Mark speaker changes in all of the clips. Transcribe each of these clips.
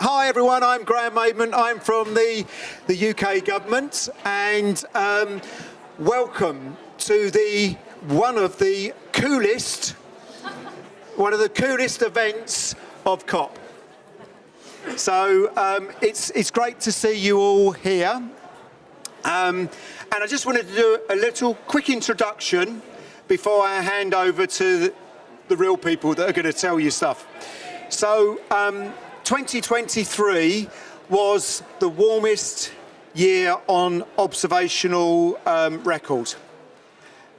Speaker 1: Hi everyone, I'm Graham Maidment. I'm from the UK government, and welcome to one of the coolest events of COP. So it's great to see you all here. And I just wanted to do a little quick introduction before I hand over to the real people that are going to tell you stuff. So 2023 was the warmest year on observational record.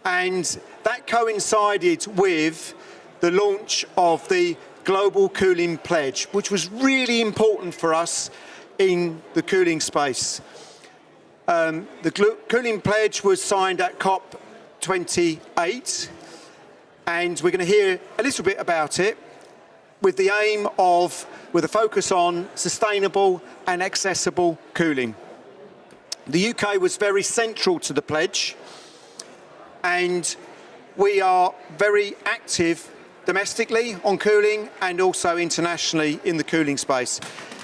Speaker 1: And that coincided with the launch of the Global Cooling Pledge, which was really important for us in the cooling space. The Cooling Pledge was signed at COP29, and we're going to hear a little bit about it with the aim of, with a focus on sustainable and accessible cooling. The UK was very central to the pledge, and we are very active domestically on cooling and also internationally in the cooling space.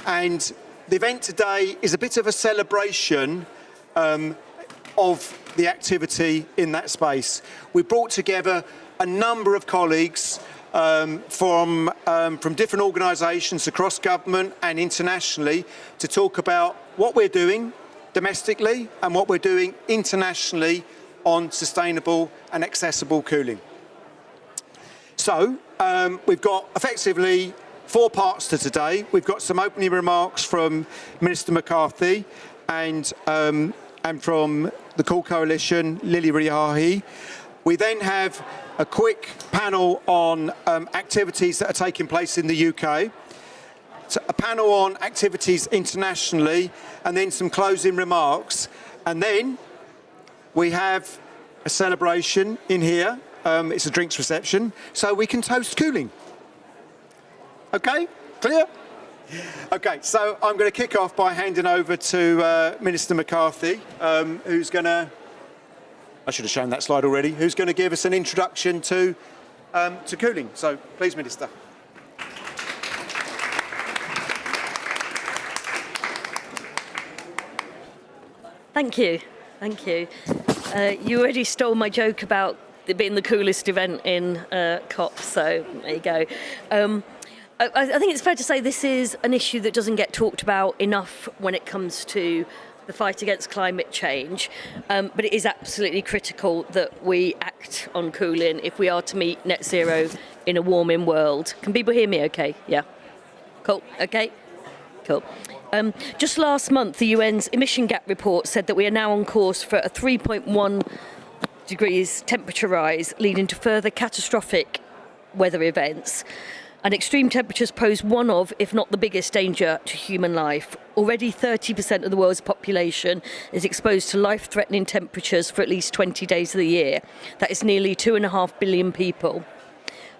Speaker 1: And the event today is a bit of a celebration of the activity in that space. We brought together a number of colleagues from different organisations across government and internationally to talk about what we're doing domestically and what we're doing internationally on sustainable and accessible cooling. So we've got effectively 4 parts to today. We've got some opening remarks from Minister McCarthy and from the Cool Coalition, Lily Riahi. We then have a quick panel on activities that are taking place in the UK, so a panel on activities internationally, and then some closing remarks. And then we have a celebration in here. It's a drinks reception, so we can toast cooling. Okay, clear? Okay, so I'm going to kick off by handing over to Minister McCarthy, who's going to, I should have shown that slide already, who's going to give us an introduction to cooling. So please, Minister.
Speaker 2: Thank you. Thank you. You already stole my joke about it being the coolest event in COP, so there you go. I think it's fair to say this is an issue that doesn't get talked about enough when it comes to the fight against climate change, but it is absolutely critical that we act on cooling if we are to meet net zero in a warming world. Can people hear me okay? Yeah. Cool. Okay. Cool. Just last month, the UN's emission gap report said that we are now on course for a 3.1 degrees temperature rise, leading to further catastrophic weather events. And extreme temperatures pose one of, if not the biggest danger to human life. Already 30% of the world's population is exposed to life-threatening temperatures for at least 20 days of the year. That is nearly 2.5 billion people.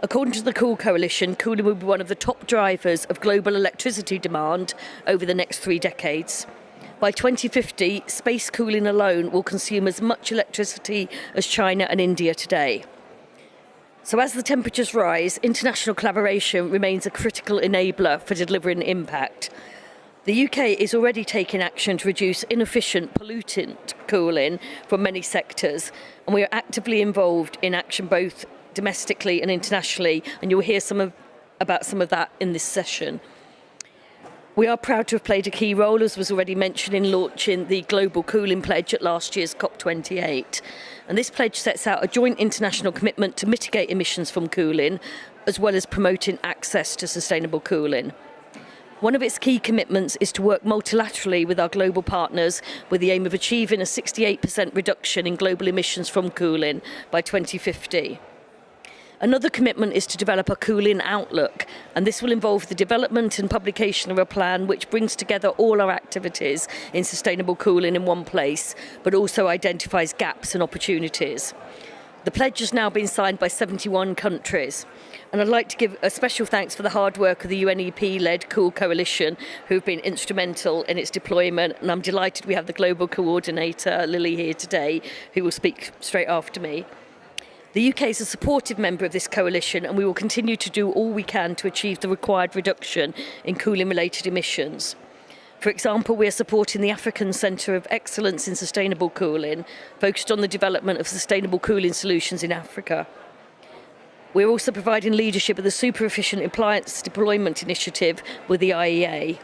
Speaker 2: According to the Cool Coalition, cooling will be one of the top drivers of global electricity demand over the next 3 decades. By 2050, space cooling alone will consume as much electricity as China and India today. So as the temperatures rise, international collaboration remains a critical enabler for delivering impact. The UK is already taking action to reduce inefficient, pollutant cooling from many sectors, and we are actively involved in action both domestically and internationally, and you'll hear about some of that in this session. We are proud to have played a key role, as was already mentioned, in launching the Global Cooling Pledge at last year's COP28. And this pledge sets out a joint international commitment to mitigate emissions from cooling, as well as promoting access to sustainable cooling. One of its key commitments is to work multilaterally with our global partners with the aim of achieving a 68% reduction in global emissions from cooling by 2050. Another commitment is to develop a cooling outlook, and this will involve the development and publication of a plan which brings together all our activities in sustainable cooling in one place, but also identifies gaps and opportunities. The pledge has now been signed by 71 countries, and I'd like to give a special thanks for the hard work of the UNEP-led Cool Coalition, who have been instrumental in its deployment, and I'm delighted we have the Global Coordinator, Lily, here today, who will speak straight after me. The UK is a supportive member of this coalition, and we will continue to do all we can to achieve the required reduction in cooling-related emissions. For example, we are supporting the African Centre of Excellence in Sustainable Cooling, focused on the development of sustainable cooling solutions in Africa. We're also providing leadership of the Super Efficient Appliance Deployment Initiative with the IEA.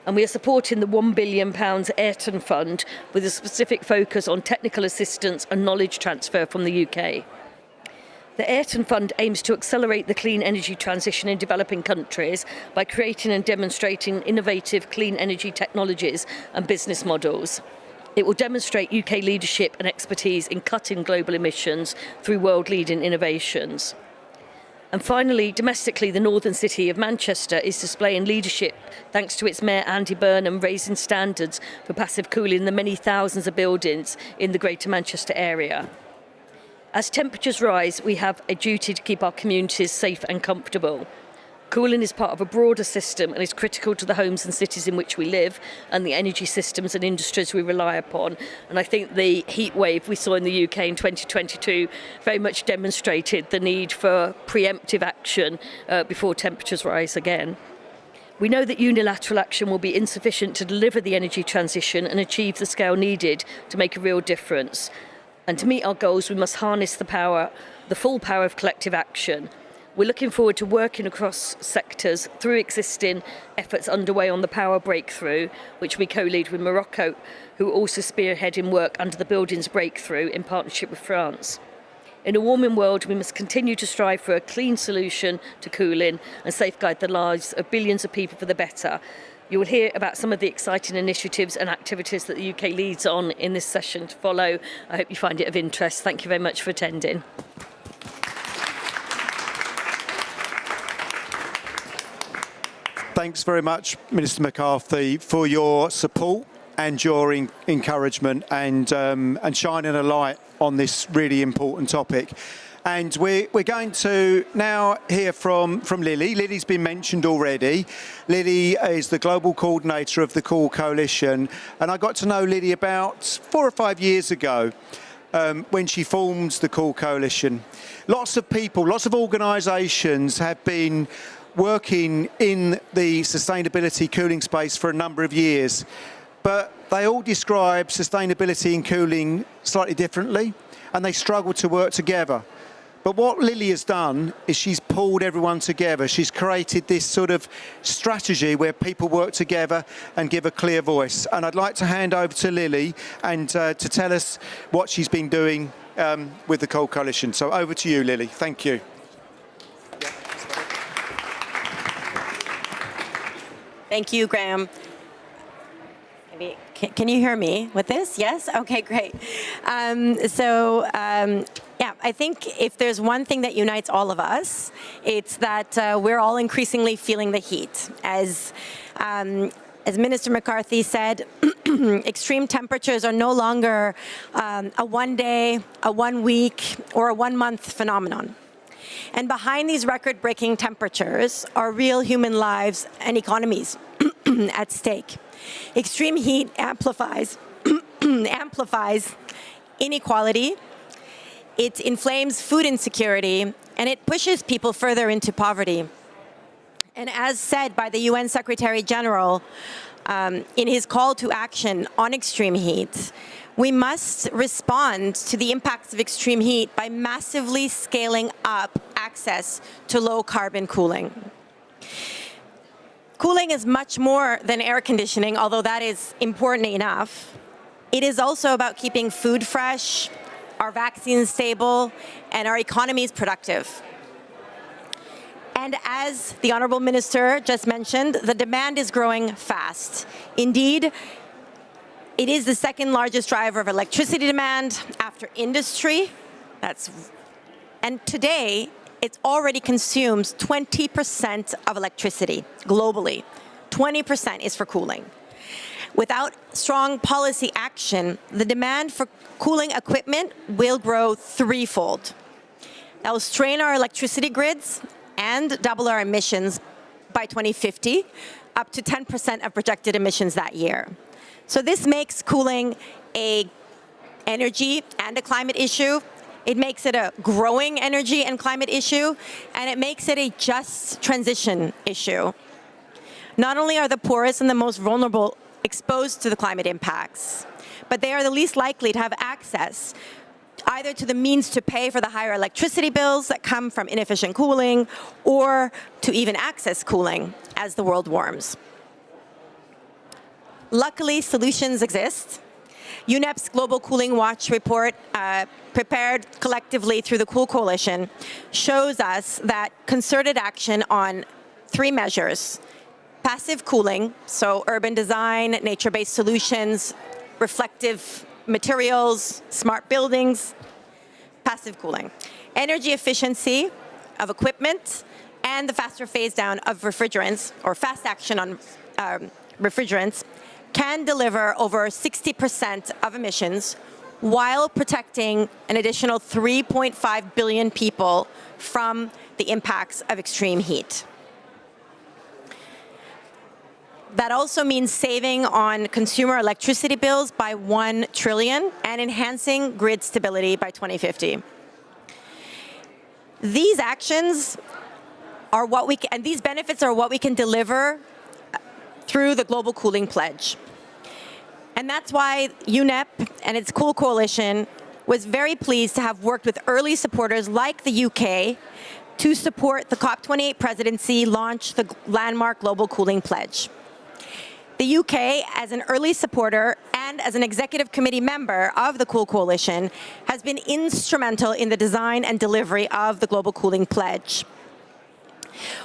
Speaker 2: And we are supporting the £1 billion Ayrton Fund with a specific focus on technical assistance and knowledge transfer from the UK. The Ayrton Fund aims to accelerate the clean energy transition in developing countries by creating and demonstrating innovative clean energy technologies and business models. It will demonstrate UK leadership and expertise in cutting global emissions through world-leading innovations. And finally, domestically, the northern city of Manchester is displaying leadership thanks to its Mayor Andy Burnham raising standards for passive cooling in the many thousands of buildings in the Greater Manchester area. As temperatures rise, we have a duty to keep our communities safe and comfortable. Cooling is part of a broader system and is critical to the homes and cities in which we live and the energy systems and industries we rely upon. And I think the heat wave we saw in the UK in 2022 very much demonstrated the need for preemptive action before temperatures rise again. We know that unilateral action will be insufficient to deliver the energy transition and achieve the scale needed to make a real difference. And to meet our goals, we must harness the full power of collective action. We're looking forward to working across sectors through existing efforts underway on the power breakthrough, which we co-lead with Morocco, who are also spearheading work under the Buildings Breakthrough in partnership with France. In a warming world, we must continue to strive for a clean solution to cooling and safeguard the lives of billions of people for the better. You will hear about some of the exciting initiatives and activities that the UK leads on in this session to follow. I hope you find it of interest. Thank you very much for attending.
Speaker 1: Thanks very much, Minister McCarthy, for your support and your encouragement and shining a light on this really important topic. And we're going to now hear from Lily. Lily's been mentioned already. Lily is the global coordinator of the Cool Coalition. And I got to know Lily about 4 or 5 years ago when she formed the Cool Coalition. Lots of people, lots of organisations have been working in the sustainability cooling space for a number of years. But they all describe sustainability and cooling slightly differently, and they struggle to work together. But what Lily has done is she's pulled everyone together. She's created this sort of strategy where people work together and give a clear voice. And I'd like to hand over to Lily and to tell us what she's been doing with the Coal Coalition. So over to you, Lily. Thank you.
Speaker 3: Thank you, Graham. Can you hear me with this? Yes? Okay, great. Yeah, I think if there's one thing that unites all of us, it's that we're all increasingly feeling the heat. As Minister McCarthy said, extreme temperatures are no longer a 1 day, a 1 week, or a 1 month phenomenon. And behind these record-breaking temperatures are real human lives and economies at stake. Extreme heat amplifies inequality, it inflames food insecurity, and it pushes people further into poverty. And as said by the UN Secretary General in his call to action on extreme heat, we must respond to the impacts of extreme heat by massively scaling up access to low-carbon cooling. Cooling is much more than air conditioning, although that is important enough. It is also about keeping food fresh, our vaccines stable, and our economies productive. And as the Honourable Minister just mentioned, the demand is growing fast. Indeed, it is the second largest driver of electricity demand after industry. And today, it already consumes 20% of electricity globally. 20% is for cooling. Without strong policy action, the demand for cooling equipment will grow threefold. That will strain our electricity grids and double our emissions by 2050, up to 10% of projected emissions that year. So this makes cooling an energy and a climate issue, It makes it a growing energy and climate issue, and it makes it a just transition issue. Not only are the poorest and the most vulnerable exposed to the climate impacts, but they are the least likely to have access either to the means to pay for the higher electricity bills that come from inefficient cooling, or to even access cooling as the world warms. Luckily, solutions exist. UNEP's Global Cooling Watch report, prepared collectively through the Cool Coalition, shows us that concerted action on 3 measures: passive cooling, so urban design, nature-based solutions, reflective materials, smart buildings, passive cooling, energy efficiency of equipment, and the faster phase down of refrigerants, or fast action on refrigerants, can deliver over 60% of emissions while protecting an additional 3.5 billion people from the impacts of extreme heat. That also means saving on consumer electricity bills by $1 trillion and enhancing grid stability by 2050. These actions are what we can, and these benefits are what we can deliver through the Global Cooling Pledge. And that's why UNEP and its Cool Coalition was very pleased to have worked with early supporters like the UK to support the COP29 presidency launch the landmark Global Cooling Pledge. The UK, as an early supporter and as an executive committee member of the Cool Coalition, has been instrumental in the design and delivery of the Global Cooling Pledge,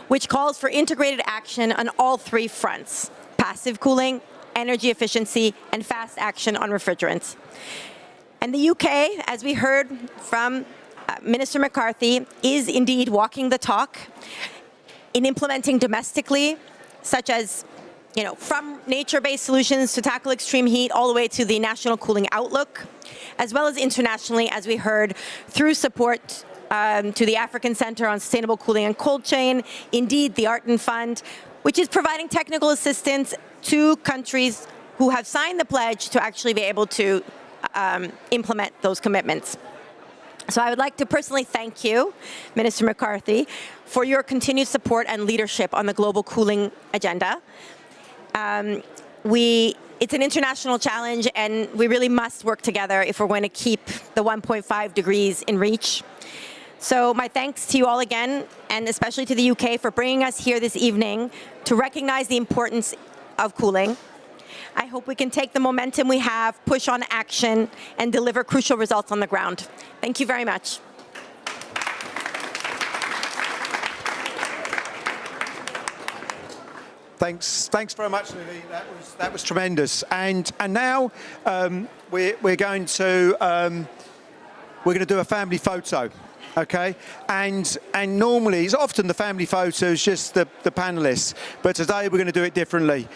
Speaker 3: which calls for integrated action on all 3 fronts: passive cooling, energy efficiency, and fast action on refrigerants. And the UK, as we heard from Minister McCarthy, is indeed walking the talk in implementing domestically, such as from nature-based solutions to tackle extreme heat all the way to the National Cooling Outlook, as well as internationally, as we heard, through support to the African Center on Sustainable Cooling and Cold Chain, indeed the Arten Fund, which is providing technical assistance to countries who have signed the pledge to actually be able to implement those commitments. So I would like to personally thank you, Minister McCarthy, for your continued support and leadership on the global cooling agenda. It's an international challenge, and we really must work together if we're going to keep the 1.5 degrees in reach. So my thanks to you all again, and especially to the UK for bringing us here this evening to recognize the importance of cooling. I hope we can take the momentum we have, push on action, and deliver crucial results on the ground. Thank you very much.
Speaker 1: Thanks very much, Lily. That was tremendous. And now we're going to do a family photo, okay? And normally, it's often the family photo is just the panelists, but today we're going to do it differently.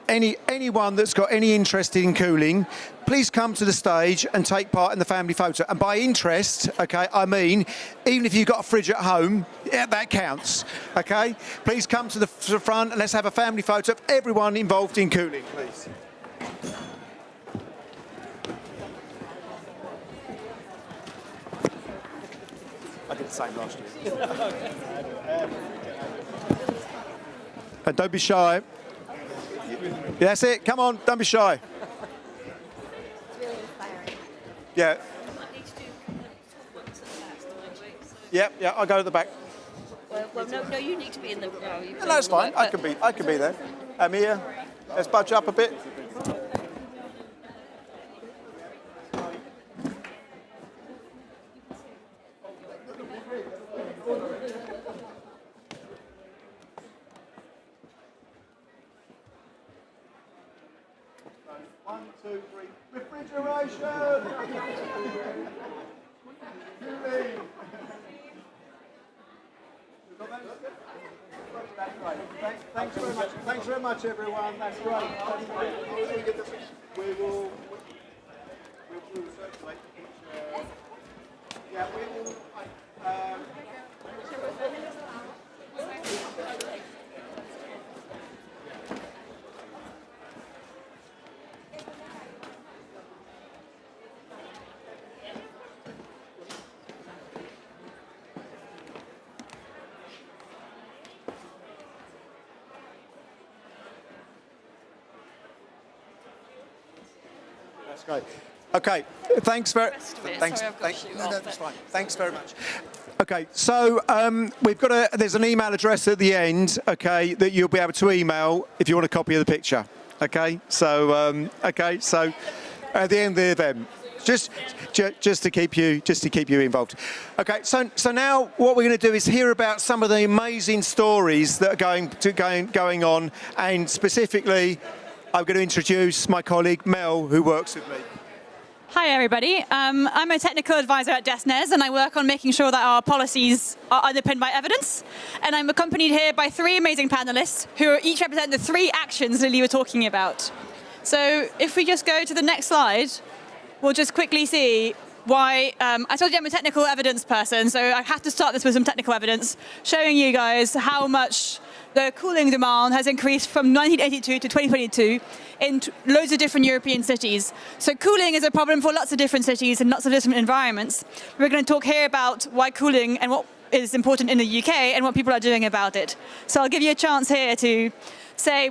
Speaker 1: Anyone that's got any interest in cooling, please come to the stage and take part in the family photo. And by interest, okay, I mean, even if you've got a fridge at home, yeah, that counts, okay? Please come to the front and let's have a family photo of everyone involved in cooling, please. I did the same last year. And don't be shy. Yeah, that's it. Come on, don't be shy.
Speaker 3: It's really inspiring.
Speaker 1: Yeah. Yeah, I'll go to the back.
Speaker 2: Well, no, you need to be in the.
Speaker 1: No, that's fine. I can be there. Amir, let's budge up a bit. One, two, three. Refrigeration! That's great. Thanks very much. Thanks very much, everyone. That's great. We will circulate. Yeah, we will. That's great. Okay, thanks very much. Thanks.
Speaker 2: Sorry, I've got to shoot off,
Speaker 1: That's fine. Thanks very much. Okay, so we've got there's an email address at the end, okay, that you'll be able to email if you want a copy of the picture. Okay, so at the end there, then. Just to keep you involved. Okay, so now what we're going to do is hear about some of the amazing stories that are going on, and specifically, I'm going to introduce my colleague Mel, who works with me.
Speaker 4: Hi everybody, I'm a technical advisor at DESNES and I work on making sure that our policies are underpinned by evidence. And I'm accompanied here by three amazing panelists who each represent the three actions Lily were talking about. So if we just go to the next slide, we'll just quickly see why, I told you I'm a technical evidence person, so I have to start this with some technical evidence, showing you guys how much the cooling demand has increased from 1982 to 2022 in loads of different European cities. So cooling is a problem for lots of different cities and lots of different environments. We're going to talk here about why cooling and what is important in the UK and what people are doing about it. So I'll give you a chance here to say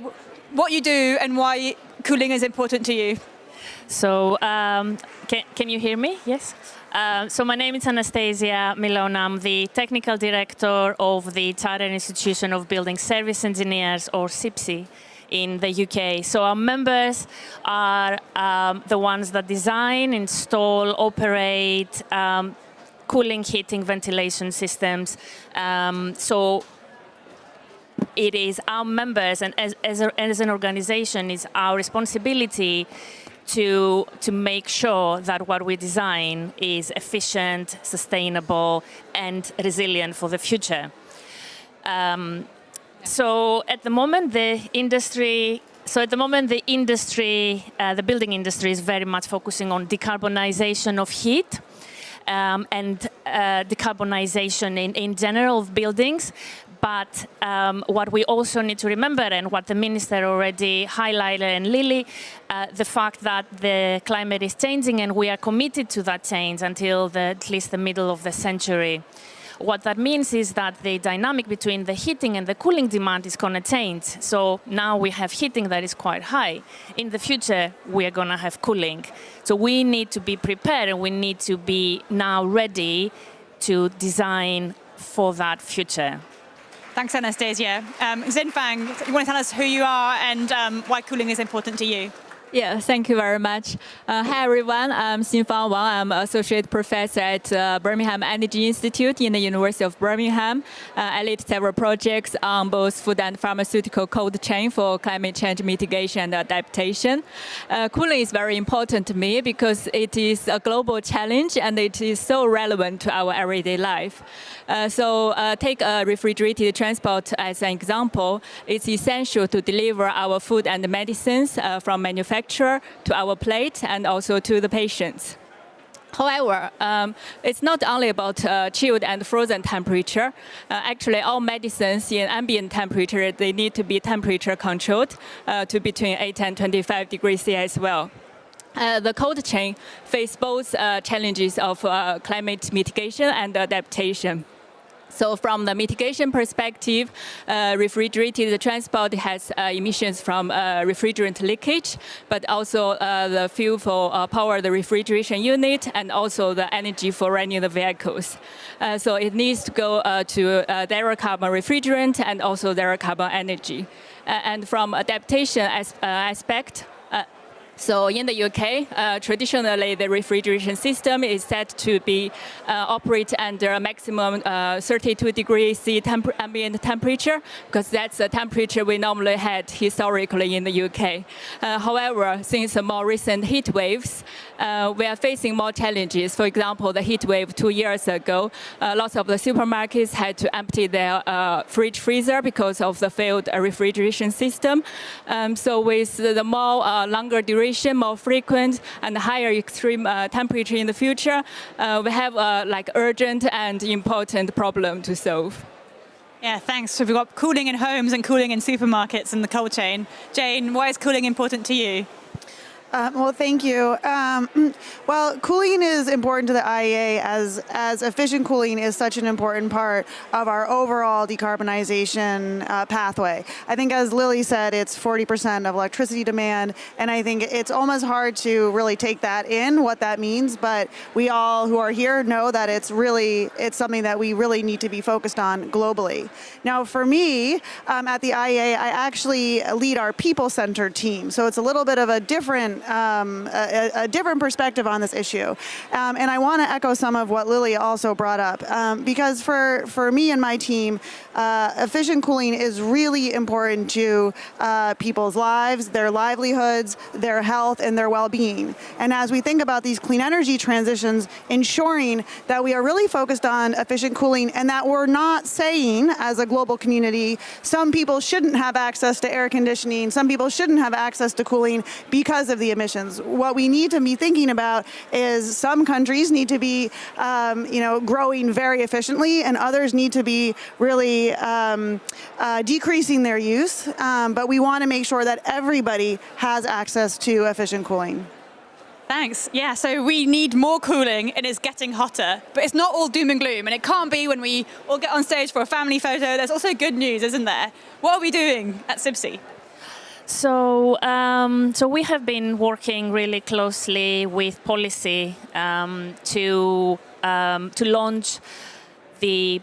Speaker 4: what you do and why cooling is important to you.
Speaker 5: So, can you hear me? Yes? So my name is Anastasia Milona. I'm the technical director of the Chartered Institution of Building Service Engineers, or CIPSE, in the UK. So our members are the ones that design, install, operate cooling, heating, ventilation systems. So it is our members, and as an organization, it's our responsibility to make sure that what we design is efficient, sustainable, and resilient for the future. So at the moment, the building industry is very much focusing on decarbonization of heat and decarbonization in general of buildings. But what we also need to remember, and what the minister already highlighted, and Lily, the fact that the climate is changing and we are committed to that change until at least the middle of the century. What that means is that the dynamic between the heating and the cooling demand is going to change. So now we have heating that is quite high. In the future, we are going to have cooling. So we need to be prepared, and we need to be now ready to design for that future.
Speaker 4: Thanks, Anastasia. Xinfang, you want to tell us who you are and why cooling is important to you?
Speaker 6: Yeah, thank you very much. Hi, everyone. I'm Xinfang Wang. I'm Associate Professor at Birmingham Energy Institute in the University of Birmingham. I lead several projects on both food and pharmaceutical cold chain for climate change mitigation and adaptation. Cooling is very important to me because it is a global challenge and it is so relevant to our everyday life. So take refrigerated transport as an example. It's essential to deliver our food and medicines from manufacturer to our plate and also to the patients. However, it's not only about chilled and frozen temperature. Actually, all medicines in ambient temperature, they need to be temperature controlled to between 8 and 25 degrees C as well. The cold chain face both challenges of climate mitigation and adaptation. So from the mitigation perspective, refrigerated transport has emissions from refrigerant leakage, but also the fuel for power the refrigeration unit and also the energy for running the vehicles. So it needs to go to zero carbon refrigerant and also zero carbon energy. And from adaptation aspect, so in the UK, traditionally the refrigeration system is set to be operate under a maximum 32 degrees C ambient temperature, because that's the temperature we normally had historically in the UK. However, since the more recent heat waves, we are facing more challenges. For example, the heat wave 2 years ago, lots of the supermarkets had to empty their fridge freezer because of the failed refrigeration system. So with the more longer duration, more frequent and higher extreme temperature in the future, we have like urgent and important problem to solve.
Speaker 4: Yeah, thanks. So we've got cooling in homes and cooling in supermarkets and the cold chain. Jane, why is cooling important to you?
Speaker 7: Well, thank you. Well, cooling is important to the IEA as efficient cooling is such an important part of our overall decarbonization pathway. I think, as Lily said, it's 40% of electricity demand, and I think it's almost hard to really take that in, what that means, but we all who are here know that it's something that we really need to be focused on globally. Now, for me, at the IEA, I actually lead our people-centered team, so it's a little bit of a different perspective on this issue. And I want to echo some of what Lily also brought up, because for me and my team, efficient cooling is really important to people's lives, their livelihoods, their health, and their well-being. And as we think about these clean energy transitions, ensuring that we are really focused on efficient cooling and that we're not saying, as a global community, some people shouldn't have access to air conditioning, some people shouldn't have access to cooling because of the emissions. What we need to be thinking about is some countries need to be, growing very efficiently, and others need to be really decreasing their use. But we want to make sure that everybody has access to efficient cooling.
Speaker 4: Thanks. Yeah, so we need more cooling and it's getting hotter, but it's not all doom and gloom, and it can't be when we all get on stage for a family photo. There's also good news, isn't there? What are we doing at CIBSE?
Speaker 5: So we have been working really closely with policy to launch the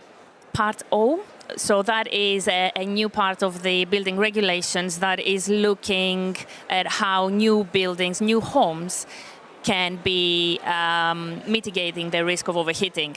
Speaker 5: Part O. So that is a new part of the building regulations that is looking at how new buildings, new homes, can be mitigating the risk of overheating.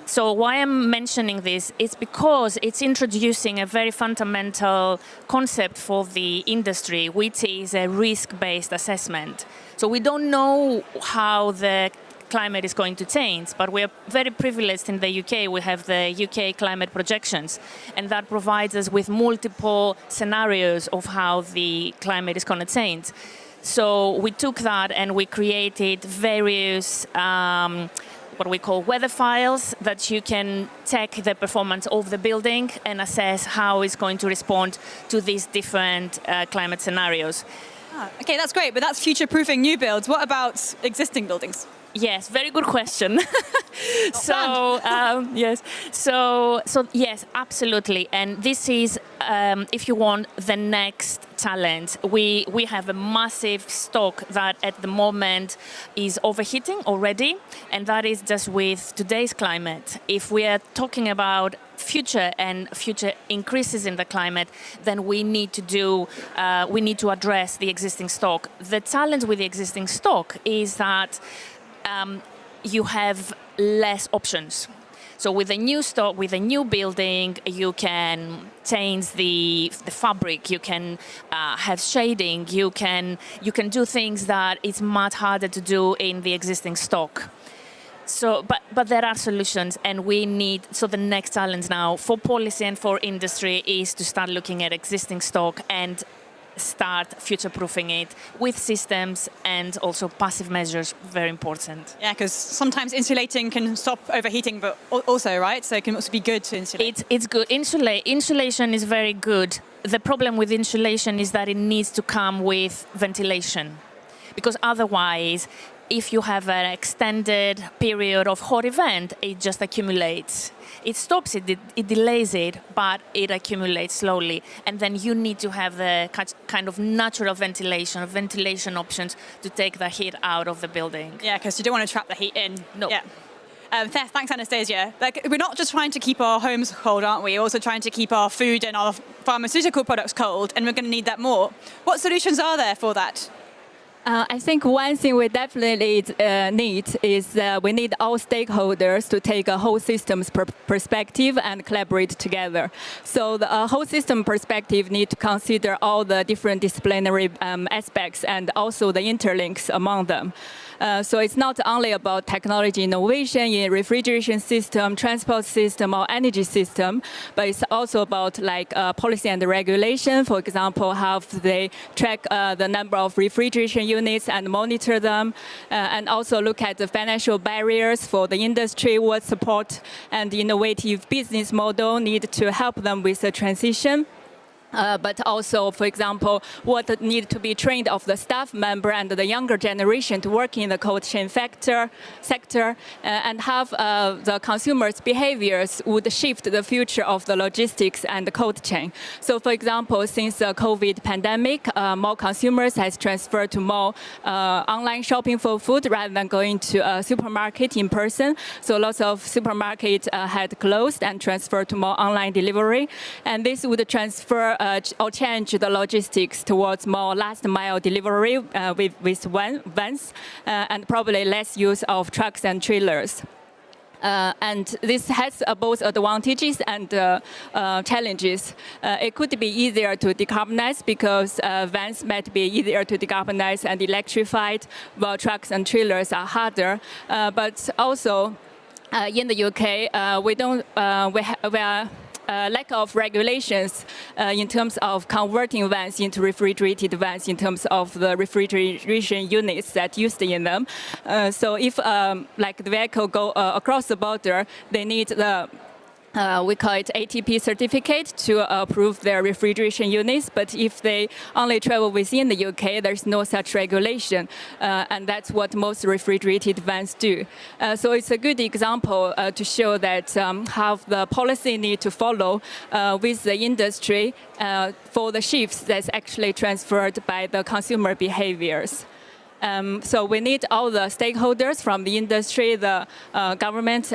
Speaker 5: So why I'm mentioning this is because it's introducing a very fundamental concept for the industry, which is a risk-based assessment. So we don't know how the climate is going to change, but we are very privileged in the UK. We have the UK climate projections, and that provides us with multiple scenarios of how the climate is going to change. So we took that and we created various what we call weather files that you can check the performance of the building and assess how it's going to respond to these different climate scenarios.
Speaker 4: Okay, that's great, but that's future-proofing new builds. What about existing buildings?
Speaker 5: Yes, very good question. Yes, so yes, absolutely. And this is, if you want, the next challenge. We have a massive stock that at the moment is overheating already, and that is just with today's climate. If we are talking about future increases in the climate, then we need to address the existing stock. The challenge with the existing stock is that you have less options. So with a new stock, with a new building, you can change the fabric, you can have shading, you can do things that it's much harder to do in the existing stock. So, but there are solutions, and so the next challenge now for policy and for industry is to start looking at existing stock and start future-proofing it with systems and also passive measures, very important.
Speaker 4: Yeah, because sometimes insulating can stop overheating, but also, right? So it can also be good to insulate.
Speaker 5: It's good. Insulation is very good. The problem with insulation is that it needs to come with ventilation, because otherwise, if you have an extended period of hot event, it just accumulates. It stops it, it delays it, but it accumulates slowly. And then you need to have the kind of natural ventilation options to take the heat out of the building.
Speaker 4: Yeah, because you don't want to trap the heat in.
Speaker 5: No.
Speaker 4: Yeah. Thanks, Anastasia. We're not just trying to keep our homes cold, aren't we? We're also trying to keep our food and our pharmaceutical products cold, and we're going to need that more. What solutions are there for that?
Speaker 6: I think one thing we definitely need is we need all stakeholders to take a whole systems perspective and collaborate together. So the whole system perspective need to consider all the different disciplinary aspects and also the interlinks among them. So it's not only about technology innovation in refrigeration system, transport system, or energy system, but it's also about policy and regulation. For example, how they track the number of refrigeration units and monitor them, and also look at the financial barriers for the industry, what support and innovative business model need to help them with the transition. but also, for example, what need to be trained of the staff member and the younger generation to work in the cold chain sector, and how the consumers' behaviors would shift the future of the logistics and the cold chain. So, for example, since the COVID pandemic, more consumers has transferred to more online shopping for food rather than going to a supermarket in person. So lots of supermarkets had closed and transferred to more online delivery, and this would transfer or change the logistics towards more last mile delivery with vans and probably less use of trucks and trailers. And this has both advantages and challenges. It could be easier to decarbonize because vans might be easier to decarbonize and electrified, while trucks and trailers are harder. But also, in the UK, we are lack of regulations in terms of converting vans into refrigerated vans in terms of the refrigeration units that used in them. So if like the vehicle go across the border, they need the we call it ATP certificate to approve their refrigeration units. But if they only travel within the UK, there's no such regulation. And that's what most refrigerated vans do. So it's a good example to show that how the policy need to follow with the industry for the shifts that's actually transferred by the consumer behaviors. So we need all the stakeholders from the industry, the government,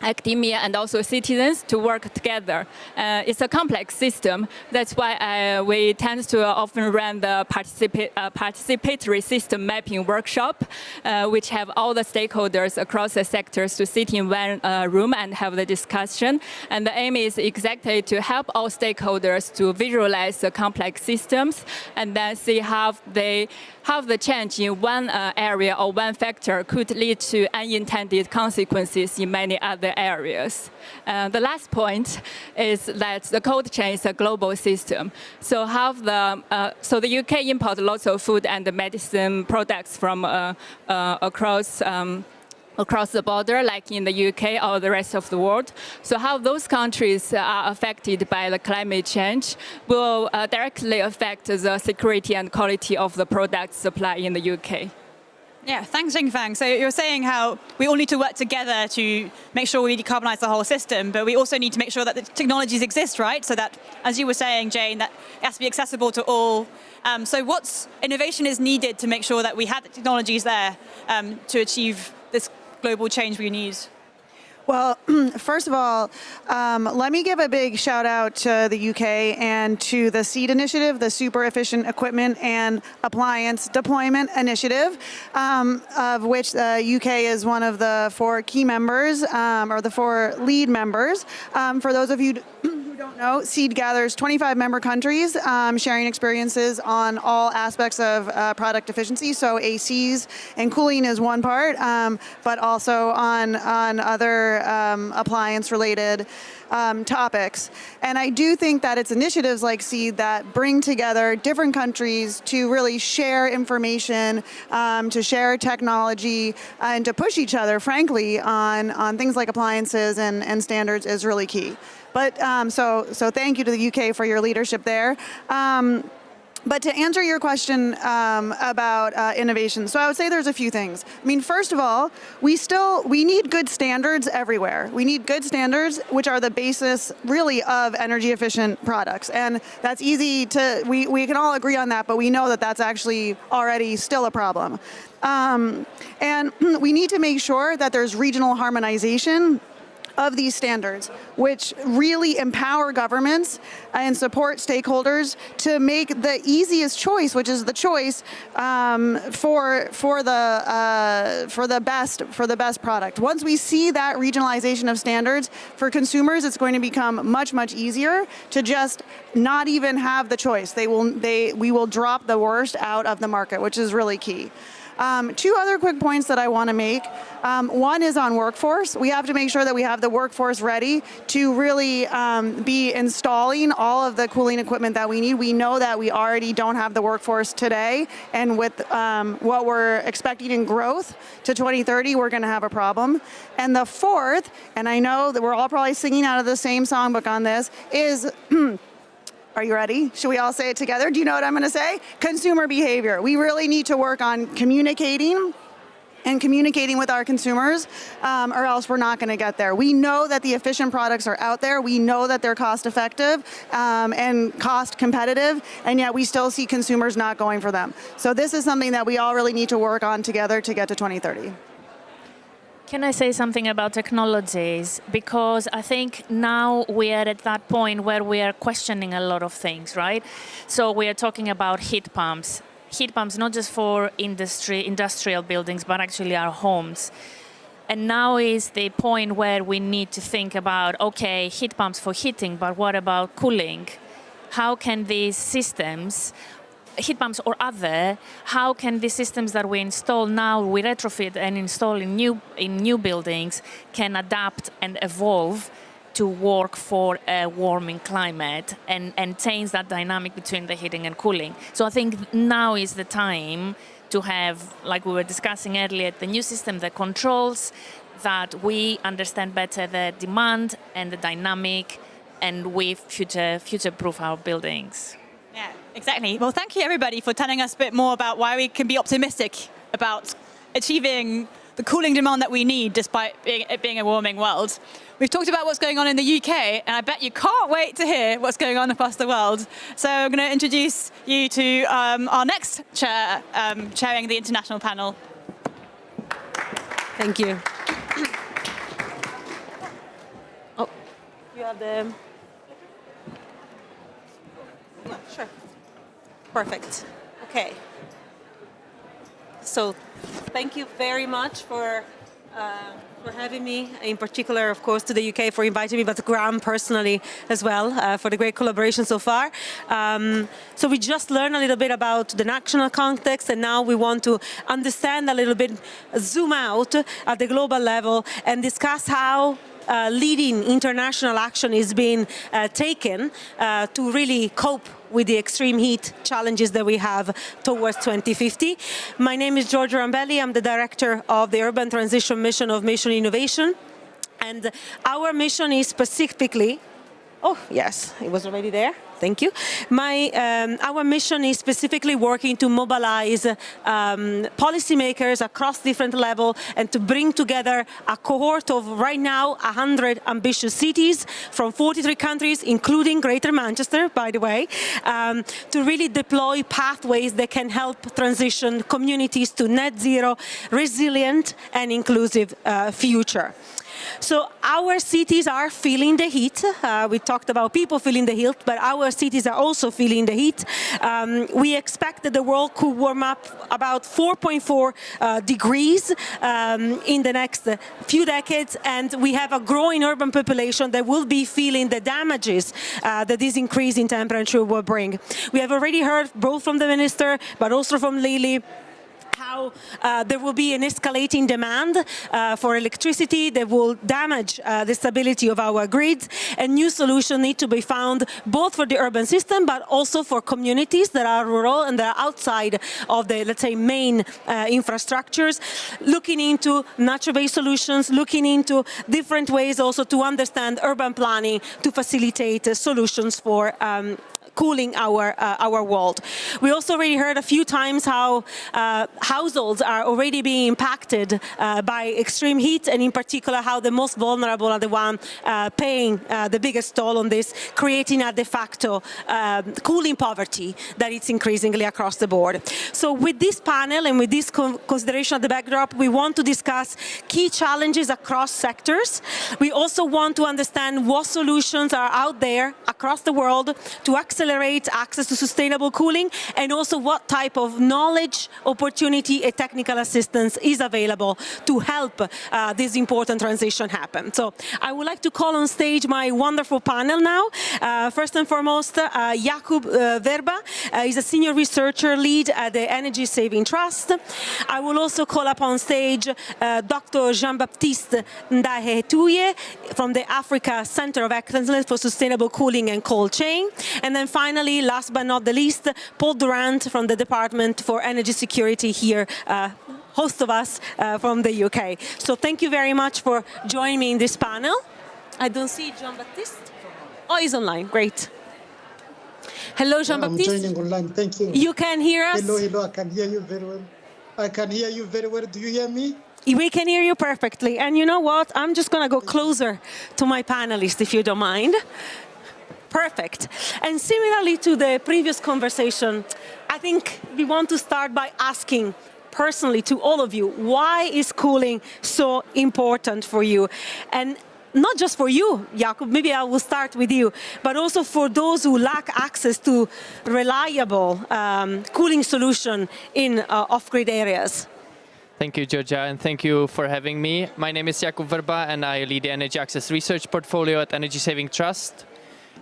Speaker 6: academia and also citizens to work together. It's a complex system. That's why we tend to often run the participatory system mapping workshop, which have all the stakeholders across the sectors to sit in one room and have the discussion. And the aim is exactly to help all stakeholders to visualize the complex systems and then see how the change in one area or one factor could lead to unintended consequences in many other areas. The last point is that the cold chain is a global system. So so the UK import lots of food and medicine products from across the border, like in the UK or the rest of the world. So how those countries are affected by the climate change will directly affect the security and quality of the product supply in the UK.
Speaker 4: Yeah, thanks, Jingfang. So you're saying how we all need to work together to make sure we decarbonize the whole system, but we also need to make sure that the technologies exist, right? So that, as you were saying, Jane, that it has to be accessible to all. So what innovation is needed to make sure that we have the technologies there to achieve this global change we need?
Speaker 7: Well, first of all, let me give a big shout out to the UK and to the SEED initiative, the Super Efficient Equipment and Appliance Deployment Initiative, of which the UK is one of the 4 key members, or the 4 lead members. For those of you who don't know, SEED gathers 25 member countries sharing experiences on all aspects of product efficiency. So ACs and cooling is one part, but also on other appliance-related topics. And I do think that it's initiatives like SEED that bring together different countries to really share information, to share technology, and to push each other, frankly, on things like appliances and standards is really key. But so thank you to the UK for your leadership there. But to answer your question about innovation, so I would say there's a few things. I mean, first of all, we need good standards everywhere. We need good standards, which are the basis, really, of energy efficient products. And that's easy to, we can all agree on that, but we know that that's actually already still a problem. And we need to make sure that there's regional harmonization of these standards, which really empower governments and support stakeholders to make the easiest choice, which is the choice for the best product. Once we see that regionalization of standards for consumers, it's going to become much easier to just not even have the choice. We will drop the worst out of the market, which is really key. 2 other quick points that I want to make. One is on workforce. We have to make sure that we have the workforce ready to really be installing all of the cooling equipment that we need. We know that we already don't have the workforce today, and with what we're expecting in growth to 2030, we're going to have a problem. And the 4th, and I know that we're all probably singing out of the same songbook on this, is Are you ready? Should we all say it together? Do you know what I'm going to say? Consumer behavior. We really need to work on communicating with our consumers, or else we're not going to get there. We know that the efficient products are out there. We know that they're cost effective and cost competitive, and yet we still see consumers not going for them. So this is something that we all really need to work on together to get to 2030.
Speaker 5: Can I say something about technologies? Because I think now we are at that point where we are questioning a lot of things, right? So we are talking about heat pumps. Heat pumps not just for industrial buildings, but actually our homes. And now is the point where we need to think about, okay, heat pumps for heating, but what about cooling? How can these systems, heat pumps or other, how can the systems that we install now, we retrofit and install in new buildings, can adapt and evolve to work for a warming climate and change that dynamic between the heating and cooling. So I think now is the time to have, like we were discussing earlier, the new system that controls, that we understand better the demand and the dynamic, and we future-proof our buildings.
Speaker 4: Yeah, exactly. Well, thank you everybody for telling us a bit more about why we can be optimistic about achieving the cooling demand that we need despite it being a warming world. We've talked about what's going on in the UK, and I bet you can't wait to hear what's going on across the world. So I'm going to introduce you to our next chair, chairing the international panel.
Speaker 8: Thank you. Oh, you have the... Yeah, sure. Perfect. Okay. So, thank you very much for having me, in particular, of course, to the UK for inviting me, but to Graham personally as well, for the great collaboration so far. So we just learned a little bit about the national context, and now we want to understand a little bit, zoom out at the global level and discuss how leading international action is being taken to really cope with the extreme heat challenges that we have towards 2050. My name is Giorgio Rambelli. I'm the director of the Urban Transition Mission of Mission Innovation. And our mission is specifically, oh yes, it was already there. Thank you. Our mission is specifically working to mobilize policymakers across different levels and to bring together a cohort of right now 100 ambitious cities from 43 countries, including Greater Manchester, by the way, to really deploy pathways that can help transition communities to net zero, resilient and inclusive future. So our cities are feeling the heat. We talked about people feeling the heat, but our cities are also feeling the heat. We expect that the world could warm up about 4.4 degrees in the next few decades, and we have a growing urban population that will be feeling the damages that this increase in temperature will bring. We have already heard both from the minister, but also from Lily, how there will be an escalating demand for electricity that will damage the stability of our grids, and new solutions need to be found both for the urban system but also for communities that are rural and that are outside of the, let's say, main infrastructures, looking into natural-based solutions, looking into different ways also to understand urban planning to facilitate solutions for cooling our world. We also already heard a few times how households are already being impacted by extreme heat, and in particular how the most vulnerable are the ones paying the biggest toll on this, creating a de facto cooling poverty that is increasingly across the board. So with this panel and with this consideration at the backdrop, we want to discuss key challenges across sectors. We also want to understand what solutions are out there across the world to accelerate access to sustainable cooling, and also what type of knowledge, opportunity, and technical assistance is available to help this important transition happen. So I would like to call on stage my wonderful panel now. First and foremost, Jakub Verba is a senior researcher lead at the Energy Saving Trust. I will also call up on stage Dr. Jean-Baptiste Ndahetuye from the Africa Center of Excellence for Sustainable Cooling and Cold Chain. And then finally, last but not the least, Paul Durant from the Department for Energy Security here, host of us from the UK. So thank you very much for joining me in this panel. I don't see Jean-Baptiste. Oh, he's online. Great. Hello,
Speaker 9: I'm
Speaker 8: Jean-Baptiste.
Speaker 9: joining online. Thank you.
Speaker 8: You can hear us?
Speaker 9: Hello. I can hear you very well. I can hear you very well. Do you hear me?
Speaker 8: We can hear you perfectly. And you know what? I'm just going to go closer to my panelists, if you don't mind. Perfect. And similarly to the previous conversation, I think we want to start by asking personally to all of you, why is cooling so important for you? And not just for you, Jakub, maybe I will start with you, but also for those who lack access to reliable cooling solution in off-grid areas.
Speaker 10: Thank you, Georgia, and thank you for having me. My name is Jakub Verba, and I lead the Energy Access Research Portfolio at Energy Saving Trust.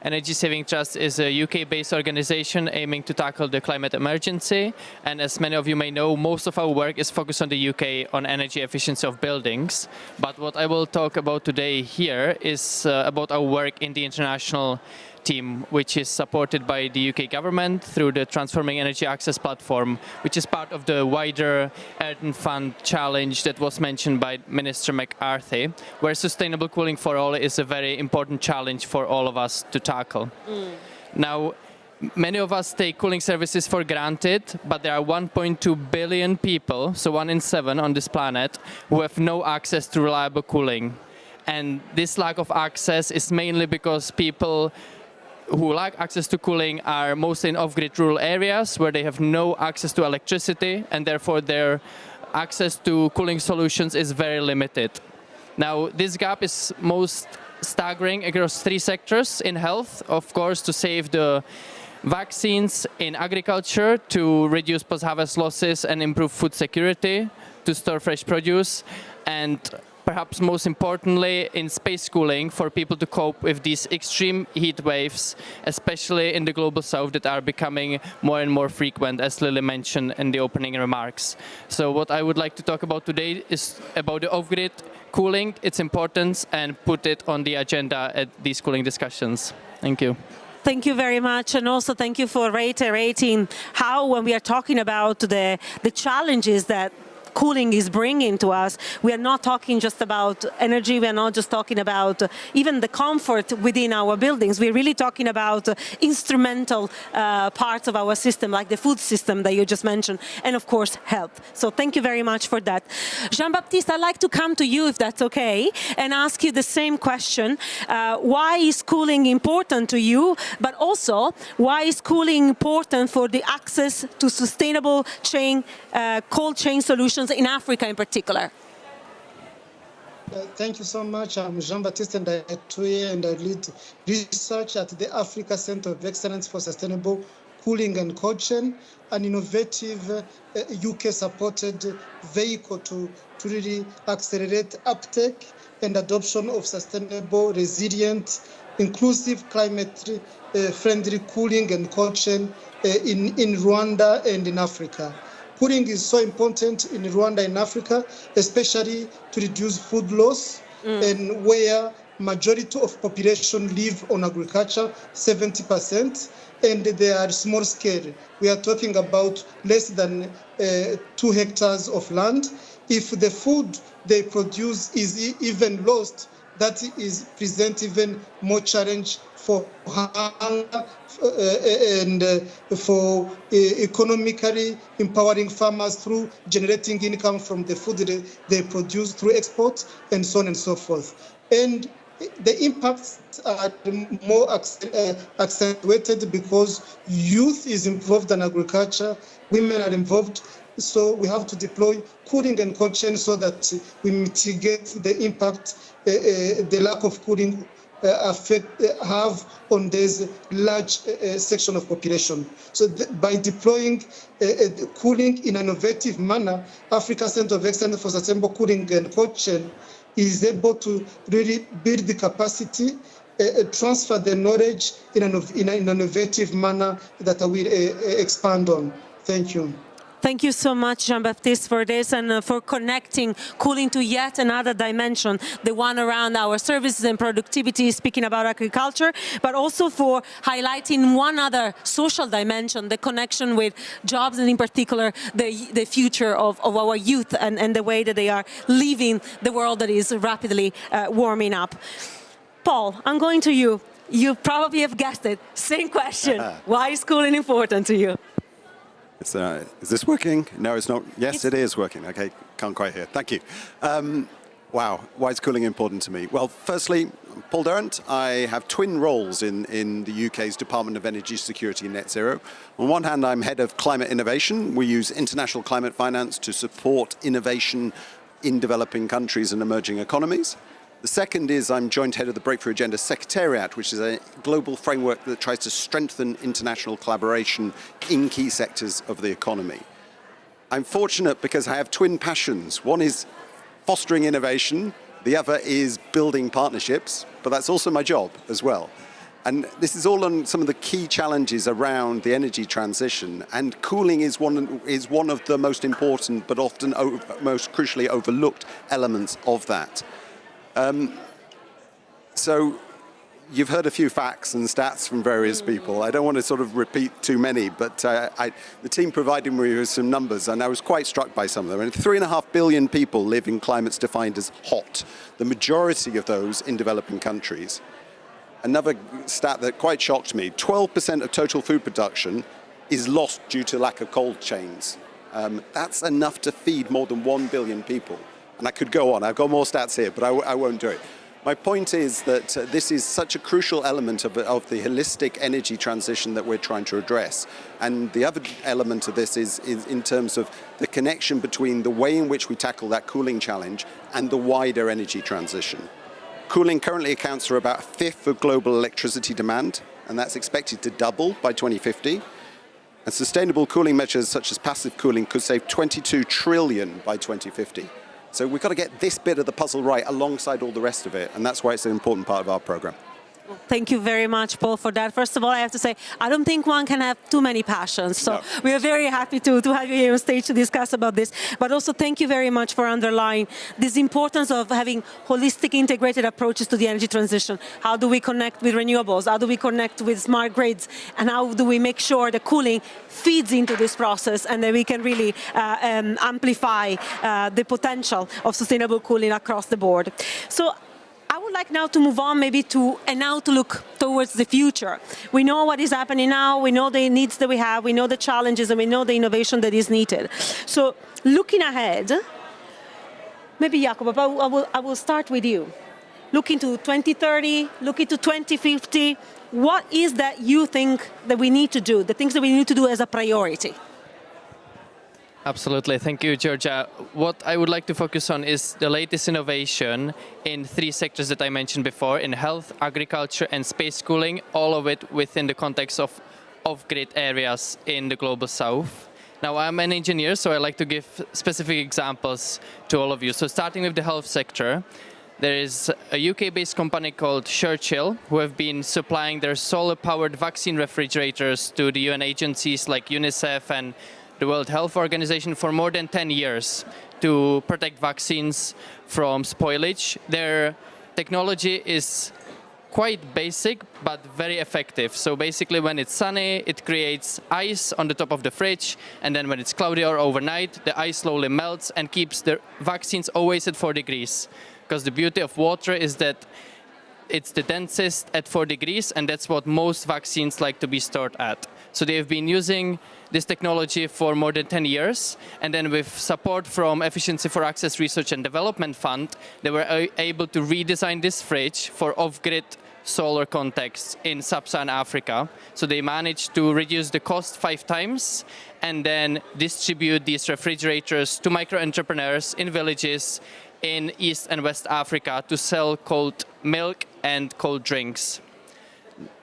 Speaker 10: Energy Saving Trust is a UK-based organization aiming to tackle the climate emergency. And as many of you may know, most of our work is focused on the UK on energy efficiency of buildings. But what I will talk about today here is about our work in the international team, which is supported by the UK government through the Transforming Energy Access platform, which is part of the wider Earth Fund challenge that was mentioned by Minister McCarthy, where sustainable cooling for all is a very important challenge for all of us to tackle. Now, many of us take cooling services for granted, but there are 1.2 billion people, so 1 in 7 on this planet, who have no access to reliable cooling. And this lack of access is mainly because people who lack access to cooling are mostly in off-grid rural areas where they have no access to electricity, and therefore their access to cooling solutions is very limited. Now, this gap is most staggering across 3 sectors: in health, of course, to save the vaccines; in agriculture, to reduce post-harvest losses and improve food security, to store fresh produce; and perhaps most importantly, in space cooling for people to cope with these extreme heat waves, especially in the global south, that are becoming more and more frequent, as Lily mentioned in the opening remarks. So what I would like to talk about today is about the off-grid cooling, its importance, and put it on the agenda at these cooling discussions. Thank you.
Speaker 8: Thank you very much, and also thank you for reiterating how, when we are talking about the challenges that cooling is bringing to us, we are not talking just about energy, we are not just talking about even the comfort within our buildings, we're really talking about instrumental parts of our system, like the food system that you just mentioned, and of course health. So thank you very much for that. Jean-Baptiste, I'd like to come to you, if that's okay, and ask you the same question. Why is cooling important to you, but also why is cooling important for the access to sustainable cold chain solutions in Africa in particular?
Speaker 9: Thank you so much. I'm Jean-Baptiste and I lead research at the Africa Center of Excellence for Sustainable Cooling and Cold Chain, an innovative UK-supported vehicle to really accelerate uptake and adoption of sustainable, resilient, inclusive, climate-friendly cooling and cold chain in Rwanda and in Africa. Cooling is so important in Rwanda and Africa, especially to reduce food loss and where majority of population live on agriculture, 70%, and they are small scale. We are talking about less than 2 hectares of land. If the food they produce is even lost, that is present even more challenge for hunger and for economically empowering farmers through generating income from the food they produce through export and so on and so forth. And the impacts are more accentuated because youth is involved in agriculture, women are involved, so we have to deploy cooling and cold chain so that we mitigate the impact the lack of cooling have on this large section of population. So by deploying cooling in an innovative manner, Africa Center of Excellence for Sustainable Cooling and Cold Chain is able to really build the capacity, transfer the knowledge in an innovative manner that I will expand on. Thank you.
Speaker 8: Thank you so much, Jean-Baptiste, for this and for connecting cooling to yet another dimension, the one around our services and productivity, speaking about agriculture, but also for highlighting one other social dimension, the connection with jobs and in particular the future of our youth and the way that they are leaving the world that is rapidly warming up. Paul, I'm going to you. you probably have guessed it. Same question. Why is cooling important to you?
Speaker 11: Is this working? No, it's not. Yes, it is working. Okay, can't quite hear. Thank you. Wow, why is cooling important to me? Well, firstly, I'm Paul Durrant. I have twin roles in the UK's Department of Energy Security and Net Zero. On one hand, I'm head of climate innovation. We use international climate finance to support innovation in developing countries and emerging economies. The second is I'm joint head of the Breakthrough Agenda Secretariat, which is a global framework that tries to strengthen international collaboration in key sectors of the economy. I'm fortunate because I have twin passions. One is fostering innovation, the other is building partnerships, but that's also my job as well. And this is all on some of the key challenges around the energy transition, and cooling is one of the most important but often most crucially overlooked elements of that. So you've heard a few facts and stats from various people. I don't want to sort of repeat too many, but the team provided me with some numbers, and I was quite struck by some of them. And 3.5 billion people live in climates defined as hot, the majority of those in developing countries. Another stat that quite shocked me, 12% of total food production is lost due to lack of cold chains. That's enough to feed more than 1 billion people. And I could go on. I've got more stats here, but I won't do it. My point is that this is such a crucial element of the holistic energy transition that we're trying to address. And the other element of this is in terms of the connection between the way in which we tackle that cooling challenge and the wider energy transition. Cooling currently accounts for about a fifth of global electricity demand, and that's expected to double by 2050. And sustainable cooling measures such as passive cooling could save 22 trillion by 2050. So we've got to get this bit of the puzzle right alongside all the rest of it, and that's why it's an important part of our program.
Speaker 8: Well, thank you very much, Paul, for that. First of all, I have to say, I don't think one can have too many passions. So we are very happy to have you here on stage to discuss about this. But also, thank you very much for underlying this importance of having holistic, integrated approaches to the energy transition. How do we connect with renewables? How do we connect with smart grids? And how do we make sure the cooling feeds into this process and that we can really amplify the potential of sustainable cooling across the board? So I would like now to move on maybe to an outlook towards the future. We know what is happening now, we know the needs that we have, we know the challenges, and we know the innovation that is needed. So looking ahead, maybe Jacob, I will start with you. Looking to 2030, looking to 2050, what is that you think that we need to do, the things that we need to do as a priority?
Speaker 10: Absolutely. Thank you, Georgia. What I would like to focus on is the latest innovation in 3 sectors that I mentioned before, in health, agriculture, and space cooling, all of it within the context of off-grid areas in the global south. Now, I'm an engineer, so I like to give specific examples to all of you. So starting with the health sector, there is a UK-based company called Churchill who have been supplying their solar-powered vaccine refrigerators to the UN agencies like UNICEF and the World Health Organization for more than 10 years to protect vaccines from spoilage. Their technology is quite basic but very effective. So basically when it's sunny, it creates ice on the top of the fridge, and then when it's cloudy or overnight, the ice slowly melts and keeps the vaccines always at 4 degrees. Because the beauty of water is that it's the densest at 4 degrees, and that's what most vaccines like to be stored at. So they have been using this technology for more than 10 years, and then with support from Efficiency for Access Research and Development Fund, they were able to redesign this fridge for off-grid solar contexts in sub-Saharan Africa. So they managed to reduce the cost 5 times and then distribute these refrigerators to micro-entrepreneurs in villages in East and West Africa to sell cold milk and cold drinks.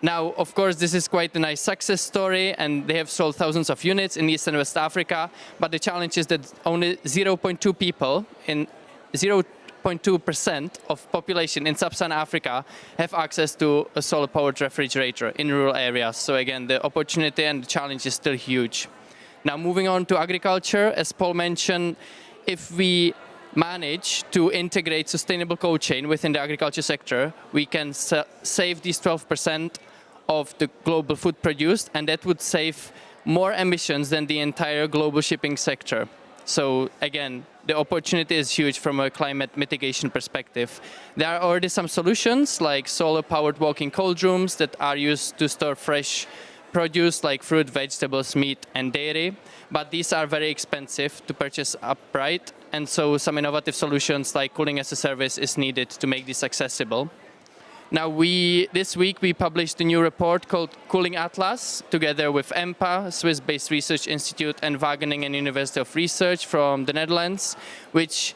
Speaker 10: Now, of course, this is quite a nice success story, and they have sold thousands of units in East and West Africa, but the challenge is that only 0.2 people in 0.2% of population in sub-Saharan Africa have access to a solar-powered refrigerator in rural areas. So again, the opportunity and the challenge is still huge. Now, moving on to agriculture, as Paul mentioned, if we manage to integrate sustainable cold chain within the agriculture sector, we can save these 12% of the global food produced, and that would save more emissions than the entire global shipping sector. So again, the opportunity is huge from a climate mitigation perspective. There are already some solutions like solar-powered walk-in cold rooms that are used to store fresh produce like fruit, vegetables, meat, and dairy, but these are very expensive to purchase upright, and so some innovative solutions like cooling as a service is needed to make this accessible. Now, this week we published a new report called Cooling Atlas, together with EMPA, Swiss-based research institute, and Wageningen University of Research from the Netherlands, which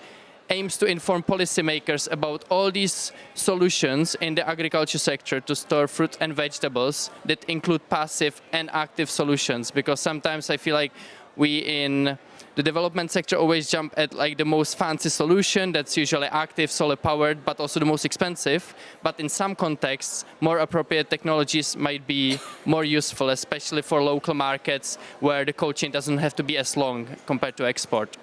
Speaker 10: aims to inform policymakers about all these solutions in the agriculture sector to store fruit and vegetables that include passive and active solutions. Because sometimes I feel like we in the development sector always jump at like the most fancy solution that's usually active, solar powered, but also the most expensive. But in some contexts, more appropriate technologies might be more useful, especially for local markets where the cold chain doesn't have to be as long compared to export.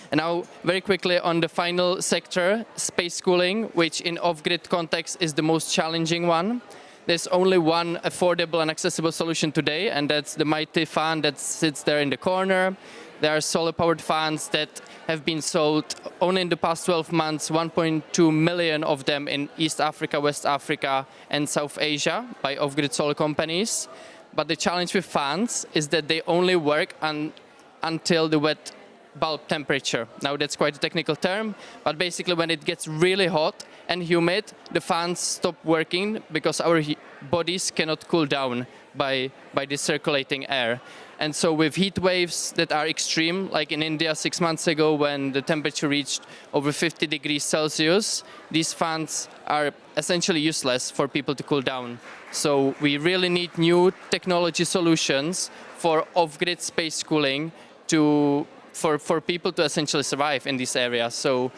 Speaker 10: And now, very quickly on the final sector, space cooling, which in off-grid context is the most challenging one. There's only one affordable and accessible solution today, and that's the mighty fan that sits there in the corner. There are solar-powered fans that have been sold only in the past 12 months, 1.2 million of them in East Africa, West Africa, and South Asia by off-grid solar companies. But the challenge with fans is that they only work until the wet bulb temperature. Now that's quite a technical term, but basically when it gets really hot and humid, the fans stop working because our bodies cannot cool down by the circulating air. And so with heat waves that are extreme, like in India 6 months ago when the temperature reached over 50 degrees Celsius, these fans are essentially useless for people to cool down. So we really need new technology solutions for off-grid space cooling for people to essentially survive in these areas. So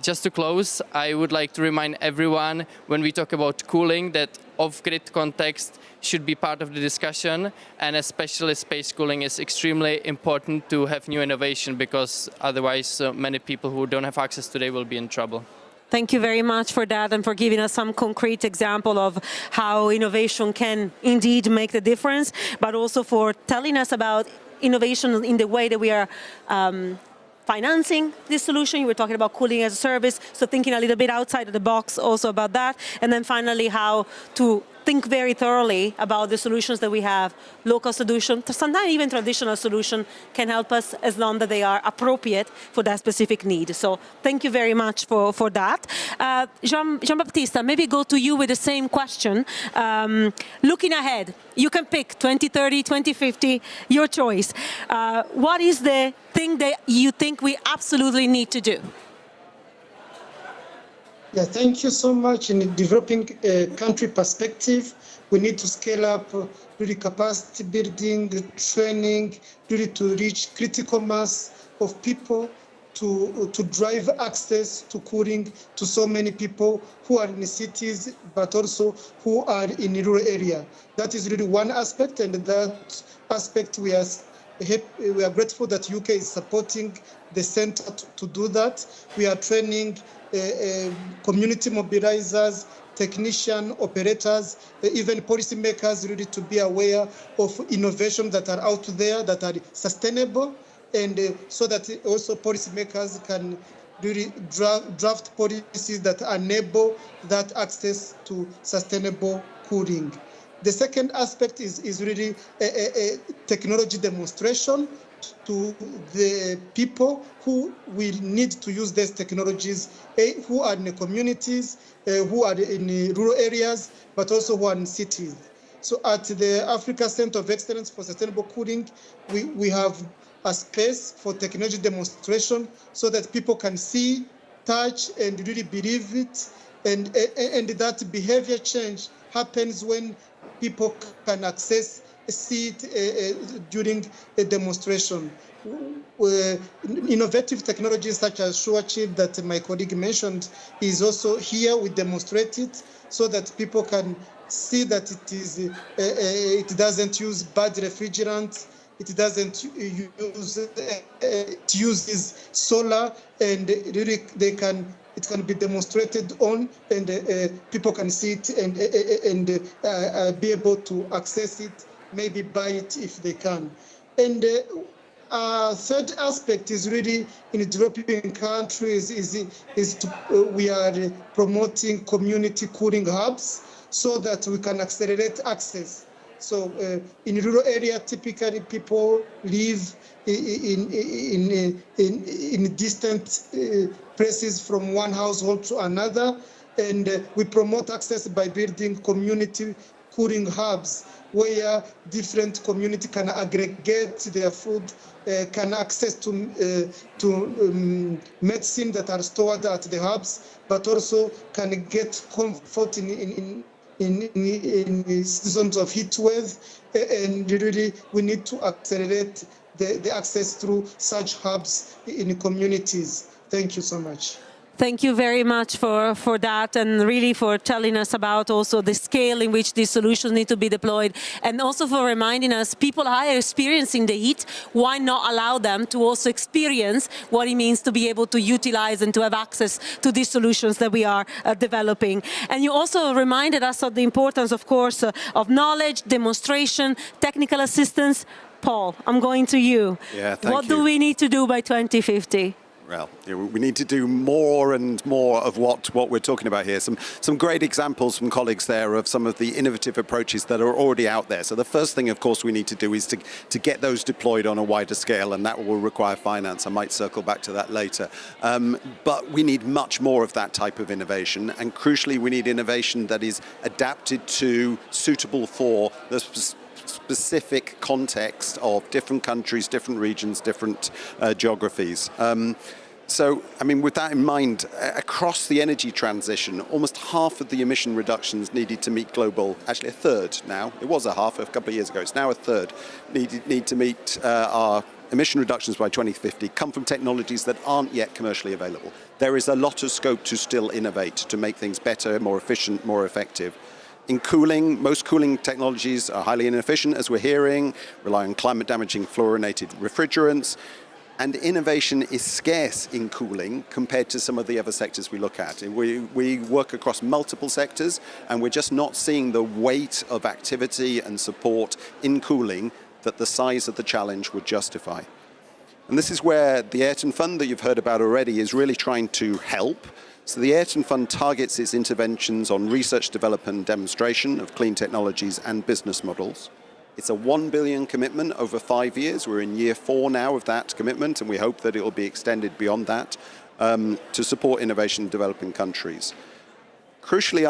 Speaker 10: just to close, I would like to remind everyone when we talk about cooling that off-grid context should be part of the discussion, and especially space cooling is extremely important to have new innovation, because otherwise many people who don't have access today will be in trouble.
Speaker 8: Thank you very much for that and for giving us some concrete example of how innovation can indeed make the difference, but also for telling us about innovation in the way that we are financing this solution. You were talking about cooling as a service, so thinking a little bit outside of the box also about that. And then finally, how to think very thoroughly about the solutions that we have. Local solutions, sometimes even traditional solution can help us as long as they are appropriate for that specific need. So thank you very much for that. Jean-Baptiste, maybe go to you with the same question. Looking ahead, you can pick 2030, 2050, your choice. What is the thing that you think we absolutely need to do?
Speaker 9: Yeah, thank you so much. In the developing country perspective, we need to scale up really capacity building, training, really to reach critical mass of people to drive access to cooling to so many people who are in the cities, but also who are in the rural area. That is really one aspect, and that aspect we are grateful that UK is supporting the center to do that. We are training community mobilizers, technician operators, even policymakers really to be aware of innovations that are out there that are sustainable, and so that also policymakers can really draft policies that enable that access to sustainable cooling. The second aspect is really a technology demonstration to the people who will need to use these technologies, who are in the communities, who are in the rural areas, but also who are in cities. So at the Africa Center of Excellence for Sustainable Cooling, we have a space for technology demonstration so that people can see, touch, and really believe it, and that behavior change happens when people can access, see it during a demonstration. Innovative technologies such as SureChip that my colleague mentioned is also here. We demonstrate it so that people can see that it doesn't use bad refrigerant, it doesn't use, it uses solar, and really it can be demonstrated on, and people can see it and be able to access it, maybe buy it if they can. And Third aspect is really in developing countries we are promoting community cooling hubs so that we can accelerate access. So in rural area, typically people live in distant places from one household to another, and we promote access by building community cooling hubs where different community can aggregate their food, can access to medicine that are stored at the hubs, but also can get comfort in seasons of heat wave, and really we need to accelerate the access through such hubs in communities. Thank you so much.
Speaker 8: Thank you very much for that, and really for telling us about also the scale in which these solutions need to be deployed, and also for reminding us people are experiencing the heat. Why not allow them to also experience what it means to be able to utilize and to have access to these solutions that we are developing. And you also reminded us of the importance, of course, of knowledge, demonstration, technical assistance. Paul, I'm going to you.
Speaker 11: Yeah, thank
Speaker 8: What
Speaker 11: you.
Speaker 8: do we need to do by 2050?
Speaker 11: Well, we need to do more and more of what we're talking about here. Some great examples from colleagues there of some of the innovative approaches that are already out there. So the first thing, of course, we need to do is to get those deployed on a wider scale, and that will require finance. I might circle back to that later. But we need much more of that type of innovation, and crucially, we need innovation that is adapted to, suitable for the specific context of different countries, different regions, different geographies. So, I mean, with that in mind, across the energy transition, almost half of the emission reductions needed to meet global, actually a third now, it was a half a couple of years ago, it's now a third, need to meet our emission reductions by 2050 come from technologies that aren't yet commercially available. There is a lot of scope to still innovate, to make things better, more efficient, more effective. In cooling, most cooling technologies are highly inefficient, as we're hearing, rely on climate-damaging fluorinated refrigerants, and innovation is scarce in cooling compared to some of the other sectors we look at. We work across multiple sectors, and we're just not seeing the weight of activity and support in cooling that the size of the challenge would justify. And this is where the Ayrton Fund that you've heard about already is really trying to help. So the Ayrton Fund targets its interventions on research, development, and demonstration of clean technologies and business models. It's a $1 billion commitment over 5 years. We're in year 4 now of that commitment, and we hope that it will be extended beyond that to support innovation in developing countries. Crucially,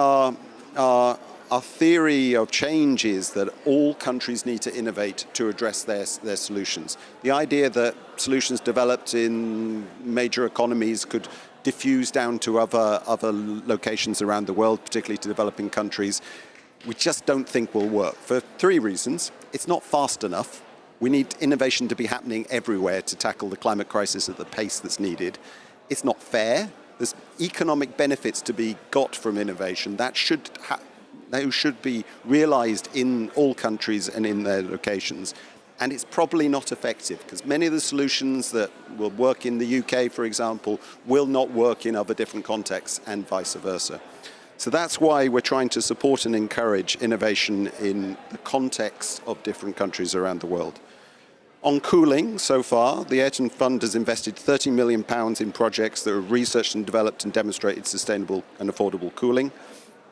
Speaker 11: our theory of change is that all countries need to innovate to address their solutions. The idea that solutions developed in major economies could diffuse down to other locations around the world, particularly to developing countries, we just don't think will work for 3 reasons. It's not fast enough. We need innovation to be happening everywhere to tackle the climate crisis at the pace that's needed. It's not fair. There's economic benefits to be got from innovation. That should be realized in all countries and in their locations. And it's probably not effective, because many of the solutions that will work in the UK, for example, will not work in other different contexts, and vice versa. So that's why we're trying to support and encourage innovation in the context of different countries around the world. On cooling, so far, the Ayrton Fund has invested £30 million in projects that have researched and developed and demonstrated sustainable and affordable cooling.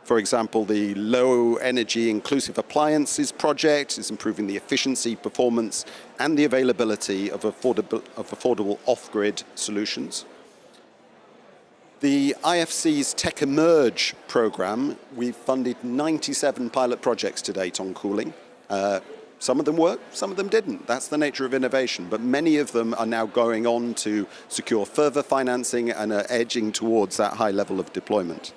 Speaker 11: For example, the Low Energy Inclusive Appliances project is improving the efficiency, performance, and the availability of affordable off-grid solutions. The IFC's Tech Emerge program, we've funded 97 pilot projects to date on cooling. Some of them worked, some of them didn't. That's the nature of innovation. But many of them are now going on to secure further financing and are edging towards that high level of deployment.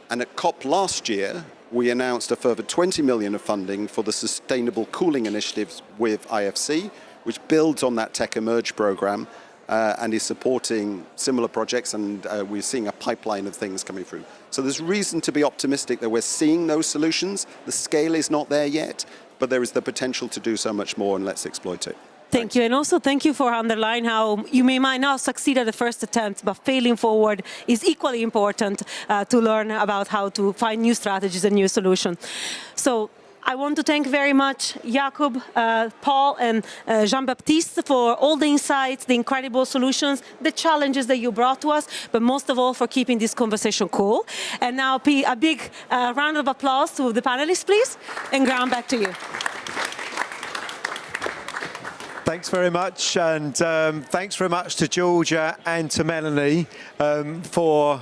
Speaker 11: And at COP last year, we announced a further 20 million of funding for the Sustainable Cooling Initiatives with IFC, which builds on that Tech Emerge program and is supporting similar projects, and we're seeing a pipeline of things coming through. So there's reason to be optimistic that we're seeing those solutions. The scale is not there yet, but there is the potential to do so much more, and let's exploit it.
Speaker 8: Thank you, and also thank you for underlining how you might not succeed at the first attempt, but failing forward is equally important to learn about how to find new strategies and new solutions. So I want to thank very much Jacob, Paul, and Jean-Baptiste for all the insights, the incredible solutions, the challenges that you brought to us, but most of all for keeping this conversation cool. And now a big round of applause to the panelists, please. And Graham, back to you.
Speaker 1: Thanks very much, and thanks very much to Georgia and to Melanie for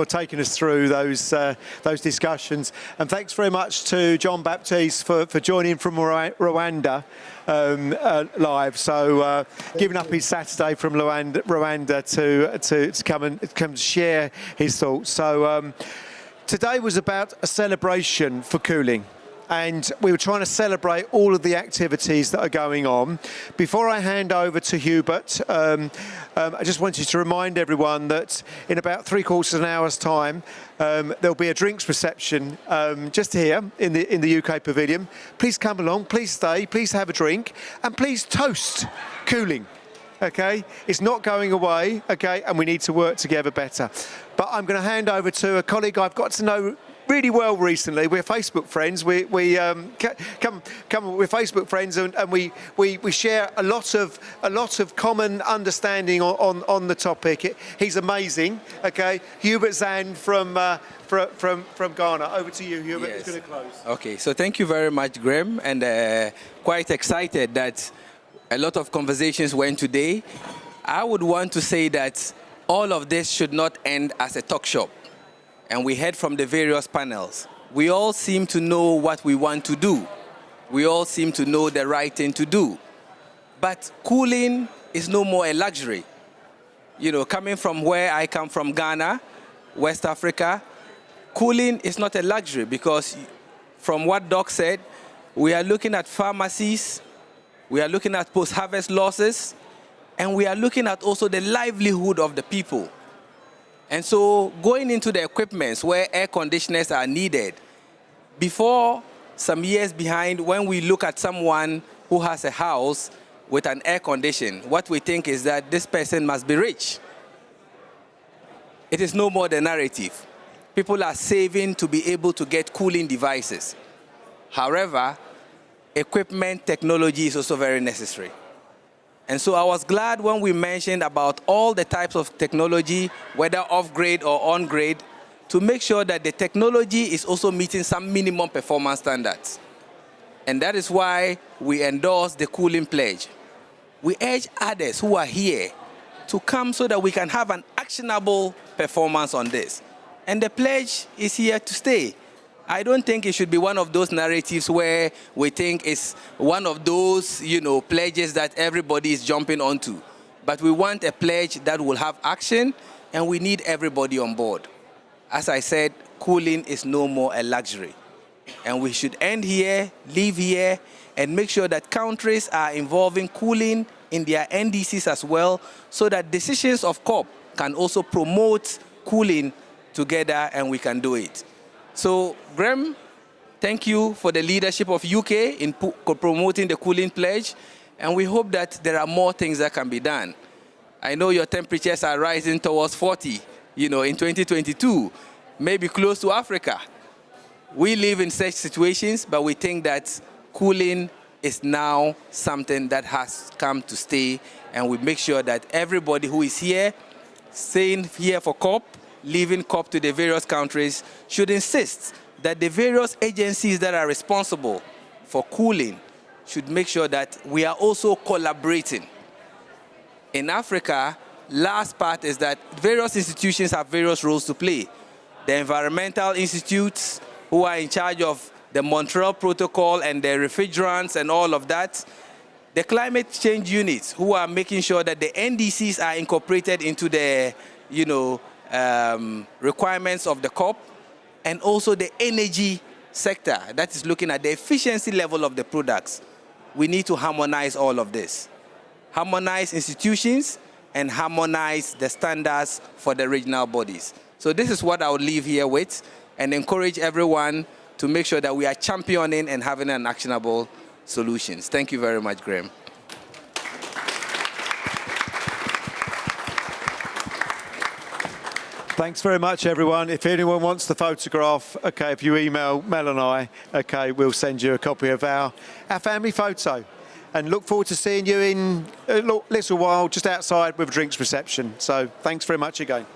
Speaker 1: taking us through those discussions, and thanks very much to John Baptiste for joining from Rwanda live. So giving up his Saturday from Rwanda to come and share his thoughts. So today was about a celebration for cooling. And we were trying to celebrate all of the activities that are going on. Before I hand over to Hubert, I just wanted to remind everyone that in about 3/4 of an hour's time, there'll be a drinks reception just here in the UK Pavilion. Please come along, please stay, please have a drink, and please toast cooling. Okay, it's not going away. Okay, and we need to work together better. But I'm going to hand over to a colleague I've got to know really well recently. We're Facebook friends. We're Facebook friends, and we share a lot of common understanding on the topic. He's amazing. Okay, Hubert Zand from Ghana. Over to you, Hubert. Yes. Who's going to close?
Speaker 12: Okay, so thank you very much, Graham, and quite excited that a lot of conversations went today. I would want to say that all of this should not end as a talk shop. And we heard from the various panels. We all seem to know what we want to do. We all seem to know the right thing to do. But cooling is no more a luxury. You know, coming from where I come from, Ghana, West Africa, cooling is not a luxury because from what Doc said, we are looking at pharmacies, we are looking at post-harvest losses, and we are looking at also the livelihood of the people. And so going into the equipments where air conditioners are needed, before some years behind, when we look at someone who has a house with an air condition, what we think is that this person must be rich. It is no more the narrative. People are saving to be able to get cooling devices. However, equipment technology is also very necessary. And so I was glad when we mentioned about all the types of technology, whether off-grade or on-grade, to make sure that the technology is also meeting some minimum performance standards. And that is why we endorse the cooling pledge. We urge others who are here to come so that we can have an actionable performance on this. And the pledge is here to stay. I don't think it should be one of those narratives where we think it's one of those, pledges that everybody is jumping onto. But we want a pledge that will have action, and we need everybody on board. As I said, cooling is no more a luxury. And we should end here, live here, and make sure that countries are involving cooling in their NDCs as well, so that decisions of COP can also promote cooling together, and we can do it. So, Graham, thank you for the leadership of UK in promoting the cooling pledge, and we hope that there are more things that can be done. I know your temperatures are rising towards 40, in 2022, maybe close to Africa. We live in such situations, but we think that cooling is now something that has come to stay, and we make sure that everybody who is here, staying here for COP, leaving COP to the various countries, should insist that the various agencies that are responsible for cooling should make sure that we are also collaborating. In Africa, last part is that various institutions have various roles to play. The environmental institutes, who are in charge of the Montreal Protocol and the refrigerants and all of that. The climate change units, who are making sure that the NDCs are incorporated into the, requirements of the COP, and also the energy sector that is looking at the efficiency level of the products. We need to harmonize all of this. Harmonize institutions and harmonize the standards for the regional bodies. So this is what I would leave here with, and encourage everyone to make sure that we are championing and having an actionable solutions. Thank you very much, Graham.
Speaker 1: Thanks very much, everyone. If anyone wants the photograph, okay, if you email Mel and I, okay, we'll send you a copy of our family photo. And look forward to seeing you in a little while just outside with a drinks reception. So thanks very much again.